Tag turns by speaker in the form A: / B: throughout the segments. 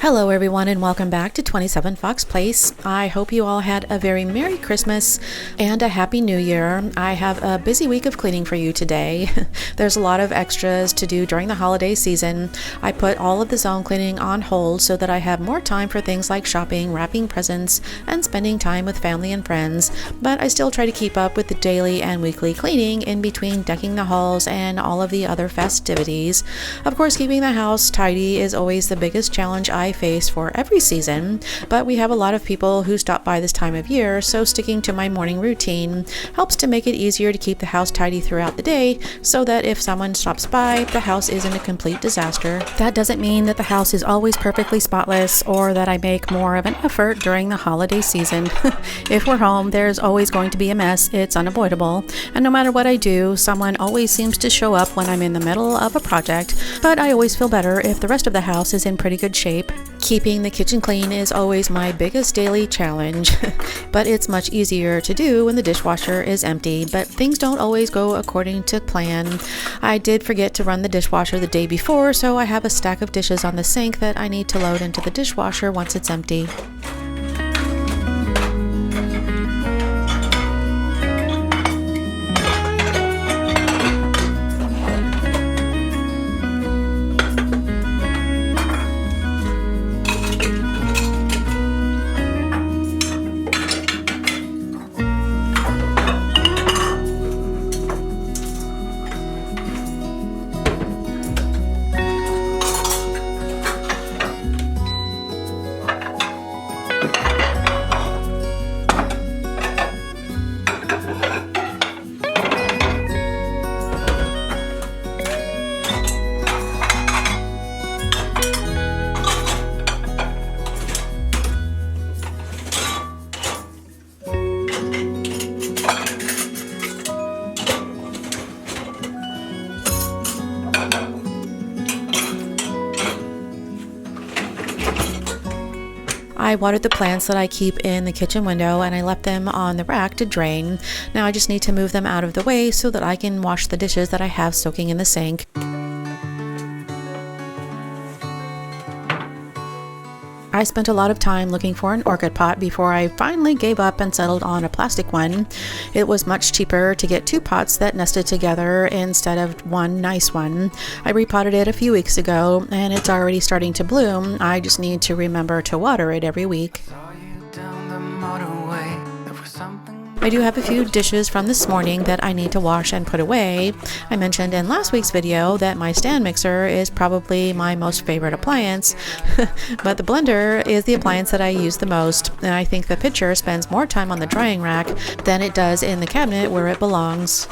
A: Hello everyone and welcome back to 27 Fox Place. I hope you all had a very Merry Christmas and a Happy New Year. I have a busy week of cleaning for you today. There's a lot of extras to do during the holiday season. I put all of the zone cleaning on hold so that I have more time for things like shopping, wrapping presents, and spending time with family and friends, but I still try to keep up with the daily and weekly cleaning in between decking the halls and all of the other festivities. Of course, keeping the house tidy is always the biggest challenge I face for every season, but we have a lot of people who stop by this time of year, so sticking to my morning routine helps to make it easier to keep the house tidy throughout the day so that if someone stops by, the house isn't a complete disaster. That doesn't mean that the house is always perfectly spotless or that I make more of an effort during the holiday season. If we're home, there's always going to be a mess. It's unavoidable, and no matter what I do, someone always seems to show up when I'm in the middle of a project, but I always feel better if the rest of the house is in pretty good shape. Keeping the kitchen clean is always my biggest daily challenge, but it's much easier to do when the dishwasher is empty, but things don't always go according to plan. I did forget to run the dishwasher the day before, so I have a stack of dishes on the sink that I need to load into the dishwasher once it's empty. I watered the plants that I keep in the kitchen window and I left them on the rack to drain. Now I just need to move them out of the way so that I can wash the dishes that I have soaking in the sink. I spent a lot of time looking for an orchid pot before I finally gave up and settled on a plastic one. It was much cheaper to get two pots that nested together instead of one nice one. I repotted it a few weeks ago and it's already starting to bloom. I just need to remember to water it every week. I do have a few dishes from this morning that I need to wash and put away. I mentioned in last week's video that my stand mixer is probably my most favorite appliance, but the blender is the appliance that I use the most, and I think the pitcher spends more time on the drying rack than it does in the cabinet where it belongs.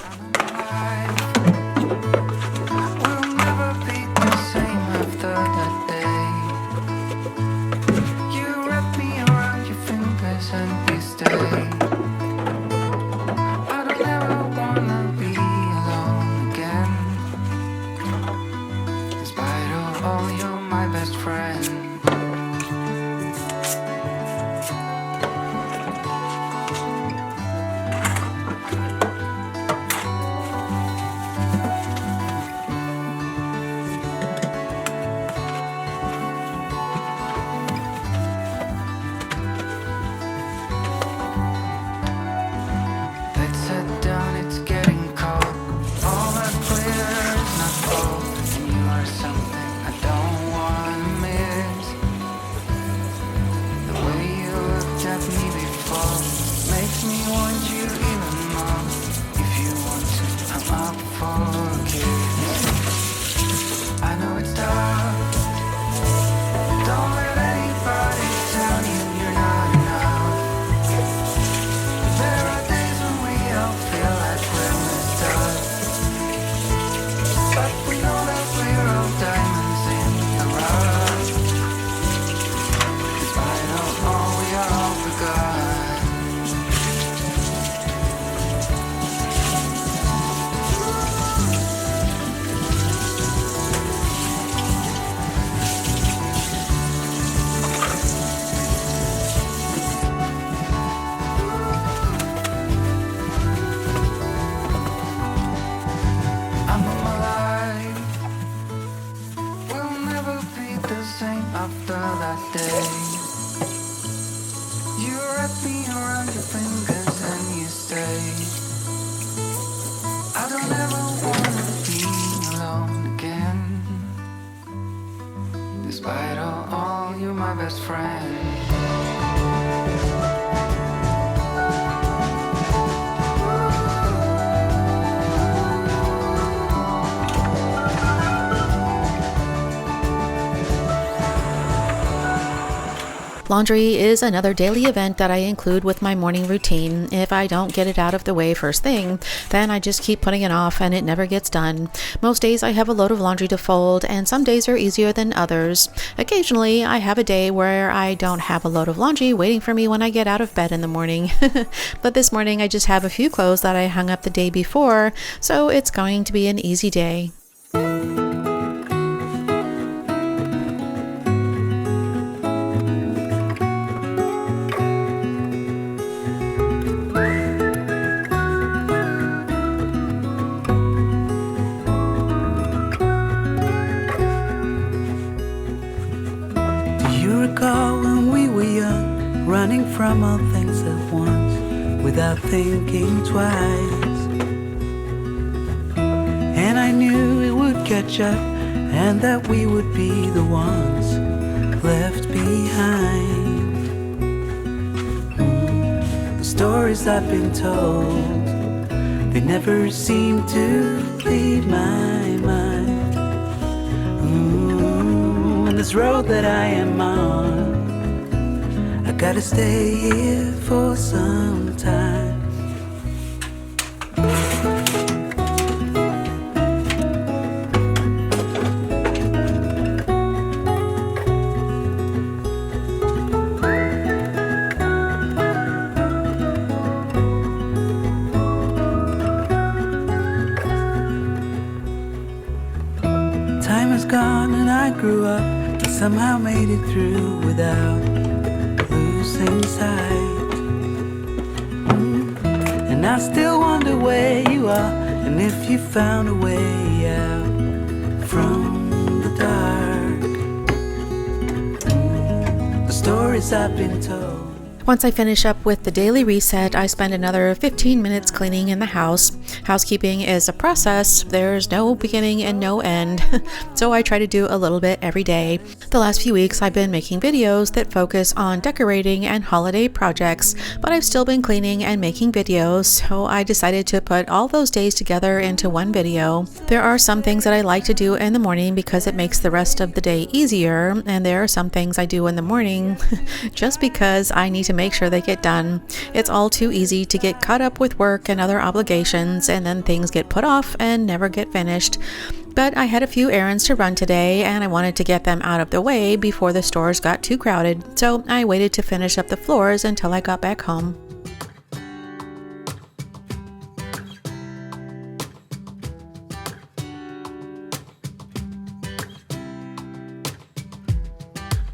B: smile that day. You wrap me around your fingers and you say, I don't ever wanna be alone again. Despite all, you're my best friend.
A: Laundry is another daily event that I include with my morning routine. If I don't get it out of the way first thing, then I just keep putting it off and it never gets done. Most days I have a load of laundry to fold, and some days are easier than others. Occasionally, I have a day where I don't have a load of laundry waiting for me when I get out of bed in the morning. But this morning I just have a few clothes that I hung up the day before, so it's going to be an easy day.
B: When we were young, running from all things at once, without thinking twice. And I knew it would catch up, and that we would be the ones left behind. The stories I've been told, they never seem to leave my mind. This road that I am on, I gotta stay here for some time. Time is gone and I grew up, somehow made it through without losing sight. And I still wonder where you are, and if you found a way out from the dark. The stories I've been told.
A: Once I finish up with the daily reset, I spend another 15 minutes cleaning in the house. Housekeeping is a process. There's no beginning and no end, so I try to do a little bit every day. The last few weeks I've been making videos that focus on decorating and holiday projects, but I've still been cleaning and making videos, so I decided to put all those days together into one video. There are some things that I like to do in the morning because it makes the rest of the day easier, and there are some things I do in the morning just because I need to make sure they get done. It's all too easy to get caught up with work and other obligations, and then things get put off and never get finished. But I had a few errands to run today, and I wanted to get them out of the way before the stores got too crowded, so I waited to finish up the floors until I got back home.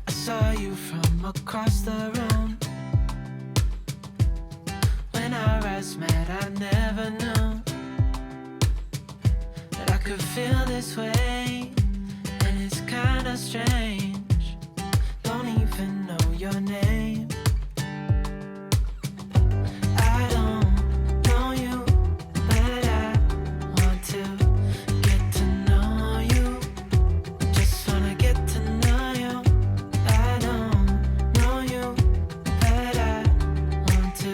B: I saw you from across the room. When our eyes met, I never knew that I could feel this way, and it's kinda strange. Don't even know your name. I don't know you, but I want to get to know you. Just wanna get to know you. I don't know you, but I want to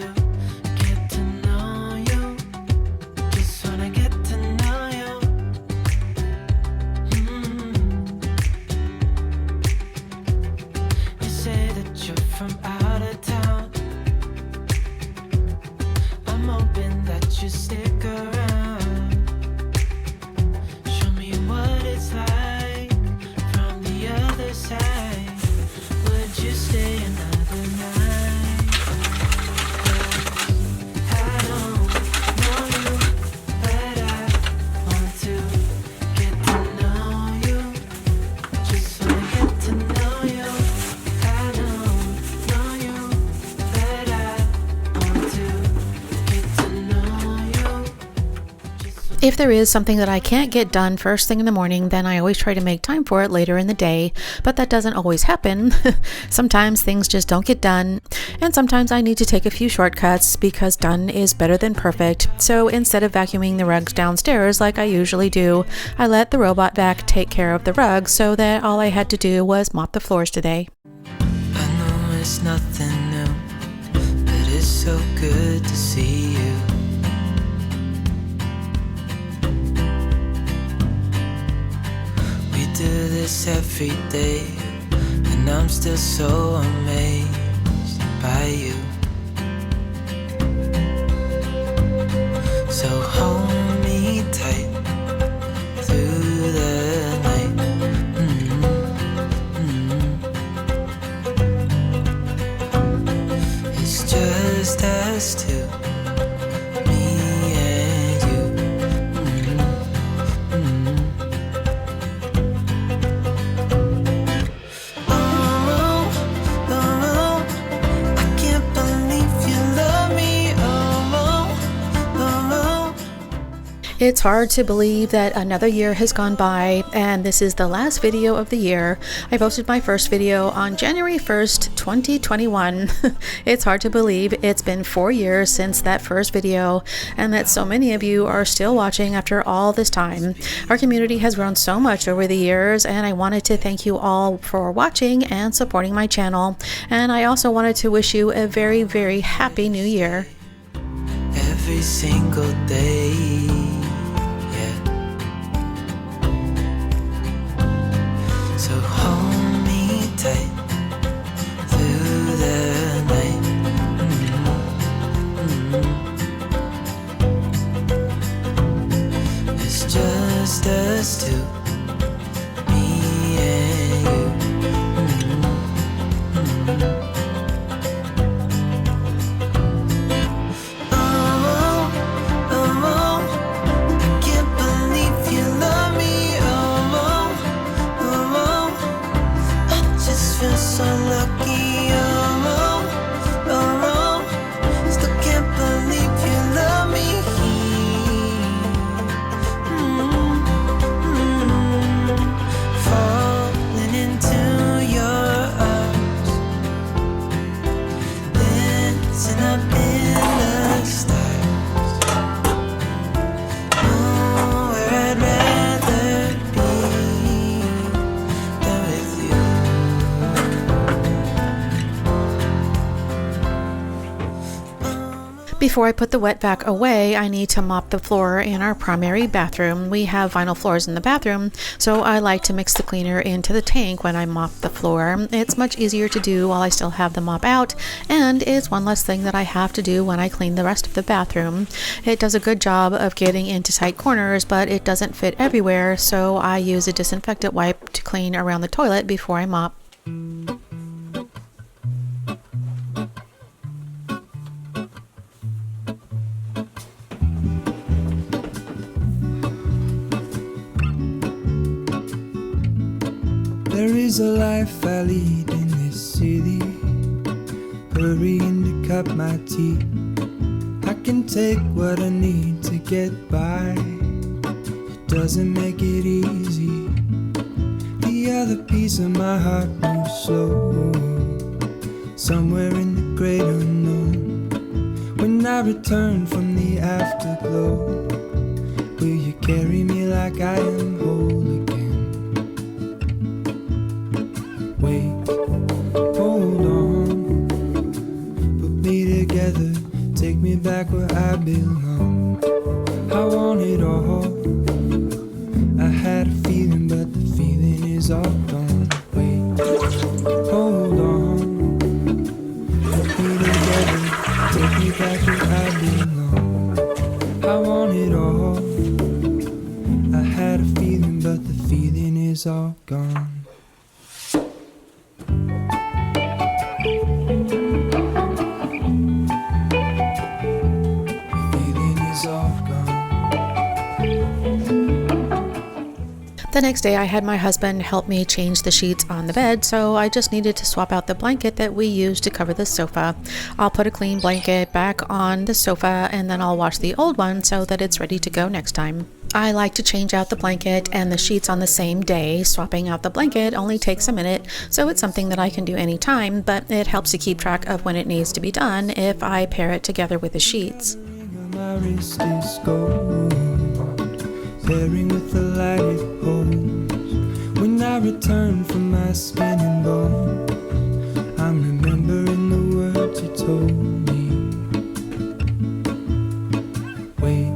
B: get to know you. Just wanna get to know you. You say that you're from out of town. I'm hoping that you stick around. Show me what it's like from the other side. Would you stay another night? 'Cause I don't know you, but I want to get to know you. Just wanna get to know you. I don't know
A: If there is something that I can't get done first thing in the morning, then I always try to make time for it later in the day, but that doesn't always happen. Sometimes things just don't get done, and sometimes I need to take a few shortcuts because done is better than perfect. So instead of vacuuming the rugs downstairs like I usually do, I let the robot vac take care of the rugs so that all I had to do was mop the floors today.
B: I know it's nothing new, but it's so good to see you. We do this every day, and I'm still so amazed by you. So hold me tight through the night. It's just us two, me and you. Oh, oh, I can't believe you love me.
A: It's hard to believe that another year has gone by, and this is the last video of the year. I posted my first video on January 1st, 2021. It's hard to believe it's been 4 years since that first video, and that so many of you are still watching after all this time. Our community has grown so much over the years, and I wanted to thank you all for watching and supporting my channel. And I also wanted to wish you a very, very happy new year.
B: Every single day. So hold me tight through the night. It's just us two, me and you. Oh, I can't believe you love me. I just feel so lucky. Still can't believe you love me. Falling into your arms, dancing up in the stars. Oh, where I'd rather be than with you.
A: Before I put the wet vac away, I need to mop the floor in our primary bathroom. We have vinyl floors in the bathroom, so I like to mix the cleaner into the tank when I mop the floor. It's much easier to do while I still have the mop out, and it's one less thing that I have to do when I clean the rest of the bathroom. It does a good job of getting into tight corners, but it doesn't fit everywhere, so I use a disinfectant wipe to clean around the toilet before I mop.
C: There is a life I lead in this city, hurrying to cut my teeth. I can take what I need to get by, it doesn't make it easy. The other piece of my heart moves slow, somewhere in the great unknown. When I return from the afterglow, will you carry me like I am whole again? Wait, hold on, put me together, take me back where I belong. I want it all, I had a feeling but the feeling is all gone. Wait, hold on, put me together, take me back where I belong. I want it all, I had a feeling but the feeling is all gone.
A: The next day I had my husband help me change the sheets on the bed, so I just needed to swap out the blanket that we used to cover the sofa. I'll put a clean blanket back on the sofa and then I'll wash the old one so that it's ready to go next time. I like to change out the blanket and the sheets on the same day. Swapping out the blanket only takes a minute, so it's something that I can do anytime, but it helps to keep track of when it needs to be done if I pair it together with the sheets.
C: My wrist is gold, pairing with the light it holds. When I return from my skin and bone, I'm remembering the words you told me. Wait,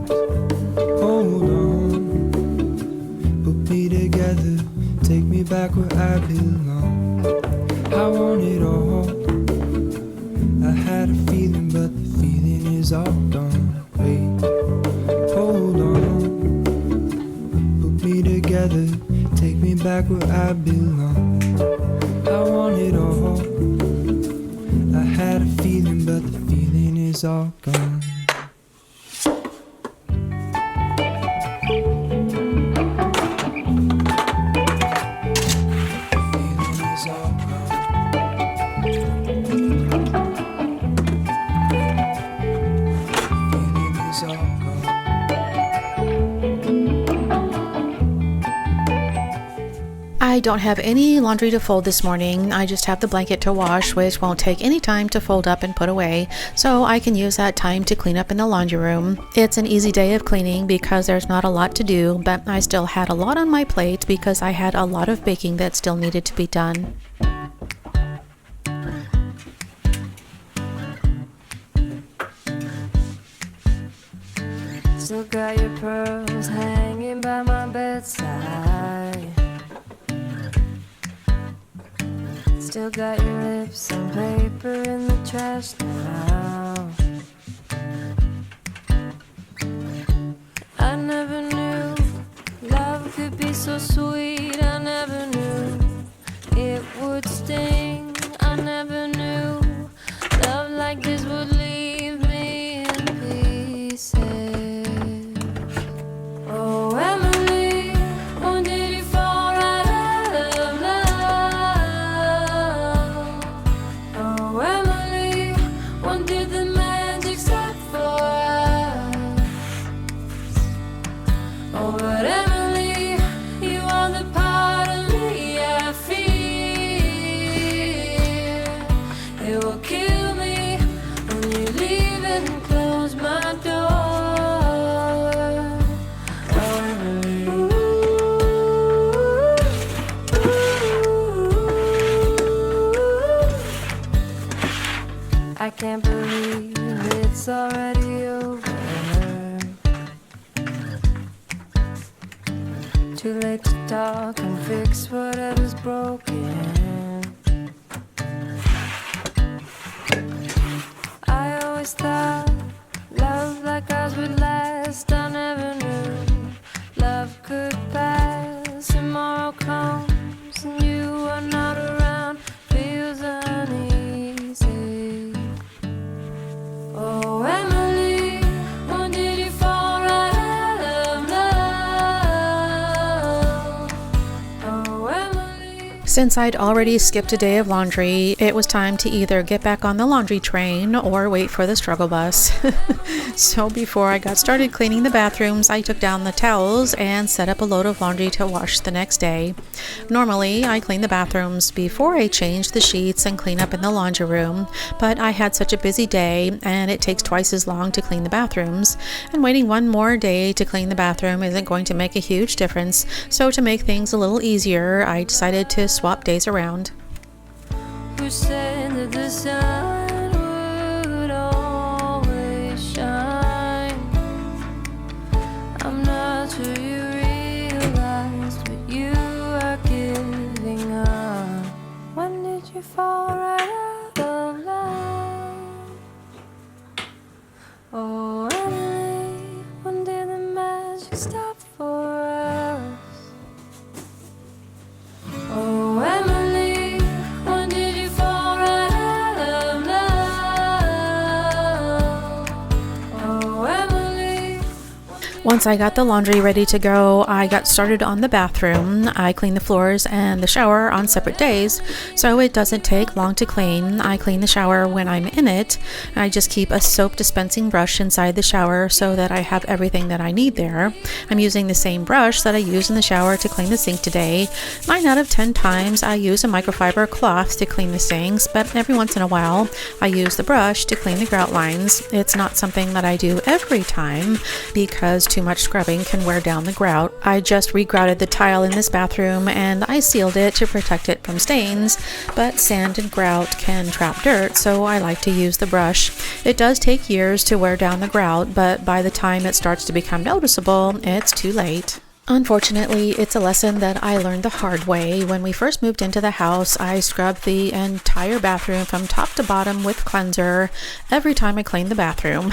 C: hold on, put me together, take me back where I belong. I want it all. I had a feeling, but the feeling is all gone. Wait, hold on, put me together, take me back where I belong. I want it all. I had a feeling, but the feeling is all gone.
A: I don't have any laundry to fold this morning. I just have the blanket to wash, which won't take any time to fold up and put away, so I can use that time to clean up in the laundry room. It's an easy day of cleaning because there's not a lot to do, but I still had a lot on my plate because I had a lot of baking that still needed to be done.
D: Still got your pearls hanging by my bedside. Still got your lips on paper in the trash now. I never knew love could be so sweet. I never knew it would sting. I never knew love like this would leave me in pieces. Oh, Emily, when did you fall right out of love? Oh, Emily, when did the magic stop for us? Oh, but Emily, you are the part of me I fear. It will kill me when you leave and close my door. I can't believe it's already over. Too late to talk and fix whatever's broken. I always thought love like ours would last. I never knew love could pass. Tomorrow comes and you are not around. Feels uneasy. Oh, Emily, when did you fall right out of love? Oh, Emily.
A: Since I'd already skipped a day of laundry, it was time to either get back on the laundry train or wait for the struggle bus. So before I got started cleaning the bathrooms, I took down the towels and set up a load of laundry to wash the next day. Normally, I clean the bathrooms before I change the sheets and clean up in the laundry room, but I had such a busy day and it takes twice as long to clean the bathrooms, and waiting one more day to clean the bathroom isn't going to make a huge difference, so to make things a little easier, I decided to swap days around.
D: Who said that the sun would always shine? I'm not sure you realized what you are giving up. When did you fall right out of love? Oh, Emily, when did the magic stop for us? Oh, Emily, when did you fall right out of love?
A: Once I got the laundry ready to go, I got started on the bathroom. I clean the floors and the shower on separate days, so it doesn't take long to clean. I clean the shower when I'm in it. I just keep a soap dispensing brush inside the shower so that I have everything that I need there. I'm using the same brush that I used in the shower to clean the sink today. 9 out of 10 times I use a microfiber cloth to clean the sinks, but every once in a while I use the brush to clean the grout lines. It's not something that I do every time because too much scrubbing can wear down the grout. I just regrouted the tile in this bathroom and I sealed it to protect it from stains, but sand and grout can trap dirt, so I like to use the brush. It does take years to wear down the grout, but by the time it starts to become noticeable, it's too late. Unfortunately, it's a lesson that I learned the hard way. When we first moved into the house, I scrubbed the entire bathroom from top to bottom with cleanser every time I cleaned the bathroom.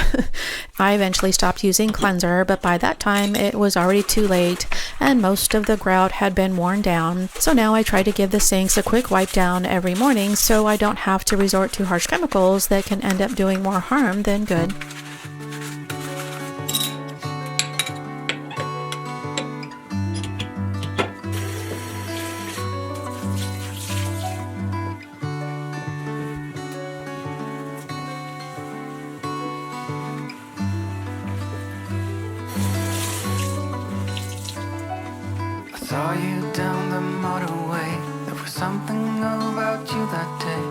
A: I eventually stopped using cleanser, but by that time it was already too late and most of the grout had been worn down. So now I try to give the sinks a quick wipe down every morning so I don't have to resort to harsh chemicals that can end up doing more harm than good.
B: Saw you down the motorway. There was something about you that day.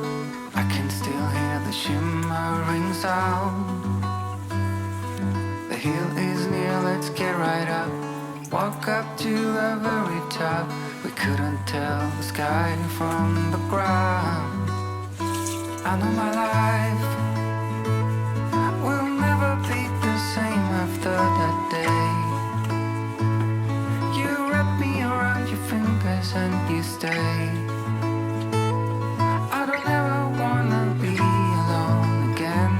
B: I can still hear the shimmering sound. The hill is near, let's get right up. Walk up to the very top. We couldn't tell the sky from the ground. I know my life will never be the same after that day. You wrap me around your fingers and you stay. I don't ever wanna be alone again.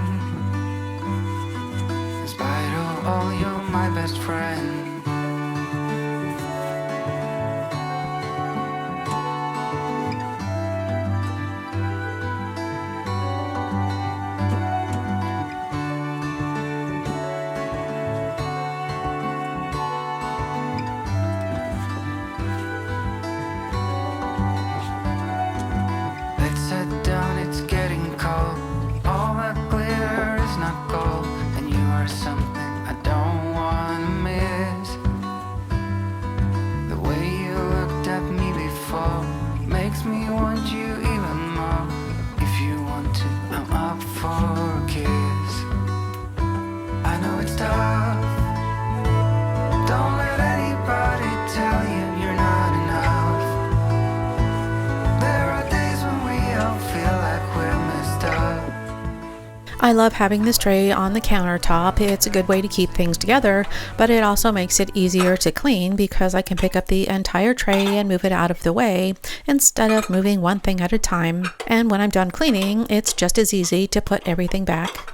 B: In spite of all, you're my best friend.
A: I love having this tray on the countertop. It's a good way to keep things together, but it also makes it easier to clean because I can pick up the entire tray and move it out of the way instead of moving one thing at a time. And when I'm done cleaning, it's just as easy to put everything back.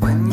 B: When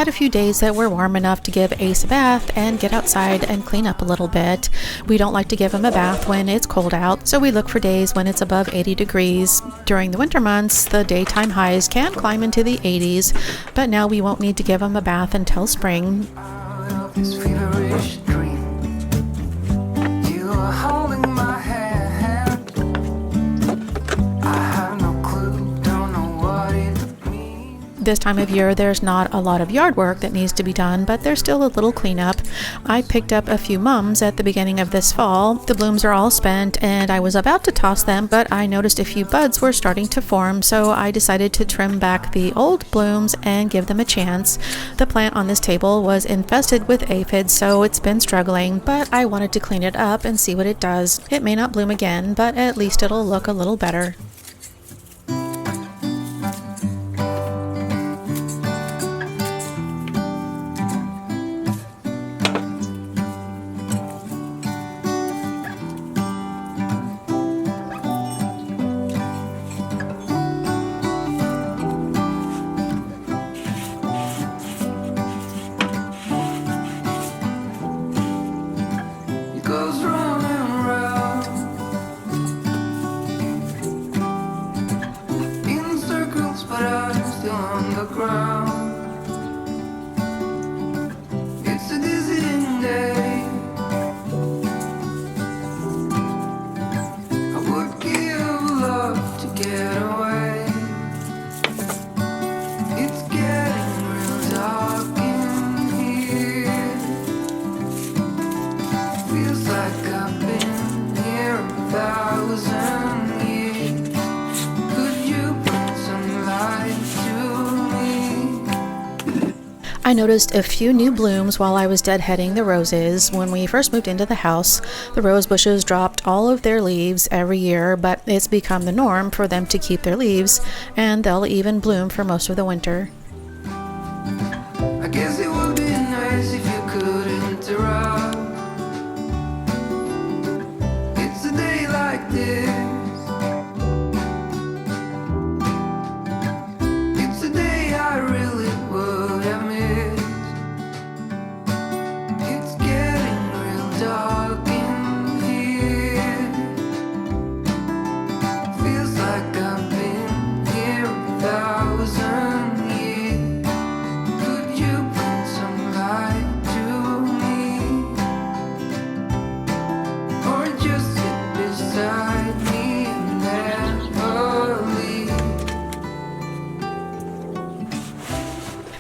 A: had a few days that were warm enough to give Ace a bath and get outside and clean up a little bit. We don't like to give him a bath when it's cold out, so we look for days when it's above 80 degrees. During the winter months, the daytime highs can climb into the 80s, but now we won't need to give him a bath until spring.
B: This feverish dream. You are holding my hand. I have no clue, don't know what it means.
A: This time of year, there's not a lot of yard work that needs to be done, but there's still a little cleanup. I picked up a few mums at the beginning of this fall. The blooms are all spent, and I was about to toss them, but I noticed a few buds were starting to form, so I decided to trim back the old blooms and give them a chance. The plant on this table was infested with aphids, so it's been struggling, but I wanted to clean it up and see what it does. It may not bloom again, but at least it'll look a little better.
B: It goes round and round in circles, but I'm still on the ground. It's a dizzying day. I would give love to get away. It's getting real dark in here. Feels like I've been here 1,000 years. Could you bring some light to me?
A: I noticed a few new blooms while I was deadheading the roses. When we first moved into the house, the rose bushes dropped all of their leaves every year, but it's become the norm for them to keep their leaves, and they'll even bloom for most of the winter.
B: I guess it would be nice if you could interrupt. It's a day like this. It's a day I really would have missed. It's getting real dark in here. Feels like I've been here 1,000 years. Could you bring some light to me? Or just sit beside me and never leave?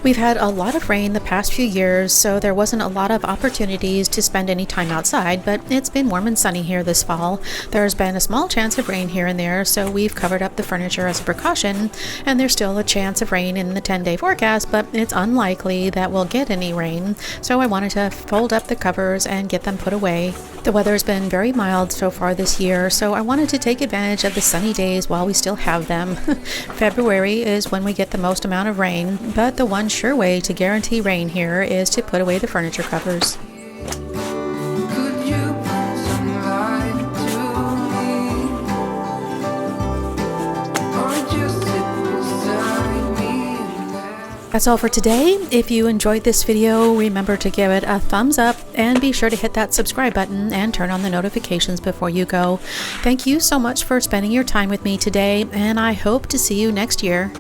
A: We've had a lot of rain the past few years, so there wasn't a lot of opportunities to spend any time outside, but it's been warm and sunny here this fall. There's been a small chance of rain here and there, so we've covered up the furniture as a precaution, and there's still a chance of rain in the 10-day forecast, but it's unlikely that we'll get any rain, so I wanted to fold up the covers and get them put away. The weather's been very mild so far this year, so I wanted to take advantage of the sunny days while we still have them. February is when we get the most amount of rain, but the one sure way to guarantee rain here is to put away the furniture covers.
B: Could you bring some light to me? Or just sit beside me and never.
A: That's all for today. If you enjoyed this video, remember to give it a thumbs up and be sure to hit that subscribe button and turn on the notifications before you go. Thank you so much for spending your time with me today, and I hope to see you next year.